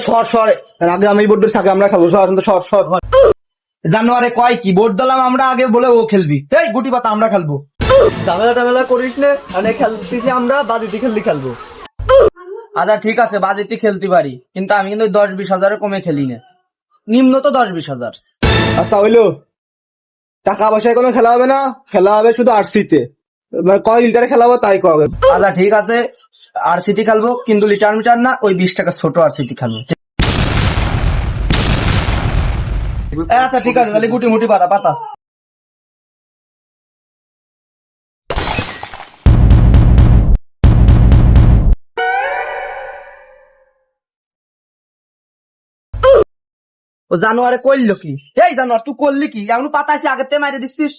সর আগে আমি বোর্ড থাকে আমরা খেলবো সর জানুয়ারে কয় কি বোর্ড দিলাম আমরা আগে বলে ও খেলবি এই গুটি পাতা আমরা খেলবো। ঝামেলা টামেলা করিস না, মানে খেলতেছি আমরা বাদিতে খেলবো। আচ্ছা ঠিক আছে বাজেটে খেলতে পারি, কিন্তু আমি কিন্তু 10-20 হাজারের কমে খেলি না, নিম্ন তো 10-20 হাজার। আচ্ছা হইলো, টাকা পয়সায় কোনো খেলা হবে না, খেলা হবে শুধু আরসিতে। কয় লিটারে খেলা হবে তাই কবে। আচ্ছা ঠিক আছে আর সিটি খেলবো, কিন্তু লিটার মিটার না, ওই 20 টাকা ছোট আর সিটি খেলবো। আচ্ছা ঠিক আছে তাহলে গুটি মুটি পাতা পাতা। ও জানুয়ারে করলো কি? এই জানুয়ার তুই করলি কি? এমন পাতাইছি আগের থেকে মাইরে দিচ্ছিস।